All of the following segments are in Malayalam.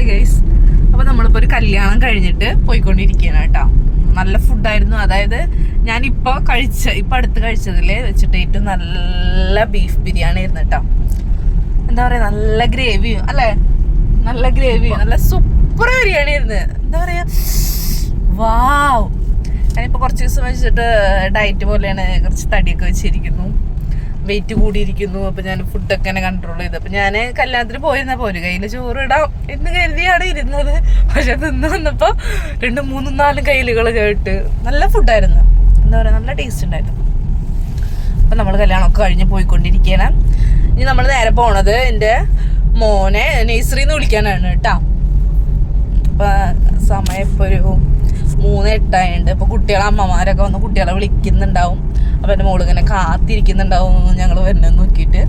Hi guys. അപ്പോൾ നമ്മളിപ്പോൾ ഒരു കല്യാണം കഴിഞ്ഞിട്ട് പോയിക്കൊണ്ടിരിക്കുകയാണ് കേട്ടോ. നല്ല ഫുഡായിരുന്നു. അതായത് ഞാനിപ്പോൾ അടുത്ത് കഴിച്ചതിൽ വെച്ചിട്ട് ഏറ്റവും നല്ല ബീഫ് ബിരിയാണി ആയിരുന്നു കേട്ടോ. എന്താ പറയുക, നല്ല ഗ്രേവിയും അല്ലേ, നല്ല ഗ്രേവിയും നല്ല സൂപ്പർ ബിരിയാണി ആയിരുന്നു. എന്താ പറയുക, വാവ്. ഞാനിപ്പോൾ കുറച്ച് ദിവസം വെച്ചിട്ട് ഡയറ്റ് പോലെയാണ്, കുറച്ച് തടിയൊക്കെ വെച്ചിരിക്കുന്നു, വെയിറ്റ് കൂടിയിരിക്കുന്നു. അപ്പം ഞാൻ ഫുഡൊക്കെ തന്നെ കൺട്രോൾ ചെയ്തു. അപ്പം ഞാൻ കല്യാണത്തിന് പോയിരുന്നപ്പോൾ ഒരു കയ്യിൽ ചോറിടാം എന്ന് കരുതിയാണ് ഇരുന്നത്. പക്ഷെ നിന്ന് വന്നപ്പോൾ 2, 3, 4 കയ്യിലുകൾ കേട്ട് നല്ല ഫുഡായിരുന്നു. എന്താ പറയുക, നല്ല ടേസ്റ്റ് ഉണ്ടായിരുന്നു. അപ്പം നമ്മൾ കല്യാണമൊക്കെ കഴിഞ്ഞ് പോയിക്കൊണ്ടിരിക്കുകയാണ്. ഇനി നമ്മൾ നേരെ പോണത് എൻ്റെ മോനെ നഴ്സറിന്ന് വിളിക്കാനാണ് കേട്ടോ. അപ്പം സമയം ഇപ്പോൾ ഒരു 3:08 ഇപ്പോൾ കുട്ടികളെ അമ്മമാരൊക്കെ വന്ന് കുട്ടികളെ വിളിക്കുന്നുണ്ടാവും. അപ്പം എൻ്റെ മോള് ഇങ്ങനെ കാത്തിരിക്കുന്നുണ്ടാവും ഞങ്ങൾ വരുന്നത് നോക്കിയിട്ട്.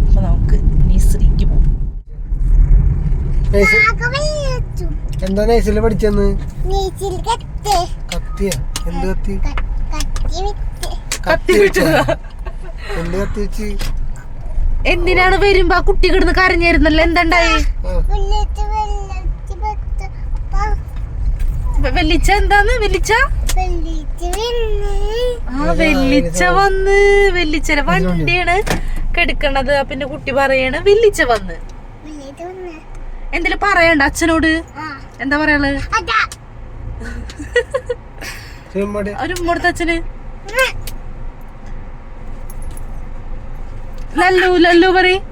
അപ്പം നമുക്ക് നഴ്സറിക്ക് പോകും. എന്താ നഴ്സറിയിൽ പഠിച്ചെന്ന്? കത്തിയാ? എന്ത് കത്തി? കത്തി വെച്ചതാ. എന്ത് കത്തി വെച്ച്? എന്തിനാണ് വരുമ്പോ ആ കുട്ടി കിടന്ന് കരഞ്ഞായിരുന്നല്ലോ, എന്തുണ്ടായി? വെള്ളിച്ച എന്താന്ന്? വെള്ളിച്ച വെള്ളിച്ച വന്ന്, വെള്ളിച്ചയുടെ വണ്ടിയാണ് കെടുക്കണത്. പിന്നെ കുട്ടി പറയാണ് വെള്ളിച്ച വന്ന്. എന്തേലും പറയണ്ട അച്ഛനോട്? എന്താ പറയാള്? ഒരു ഉമ്മടുത്ത അച്ഛന്. ലല്ലു ലല്ലു പറയും.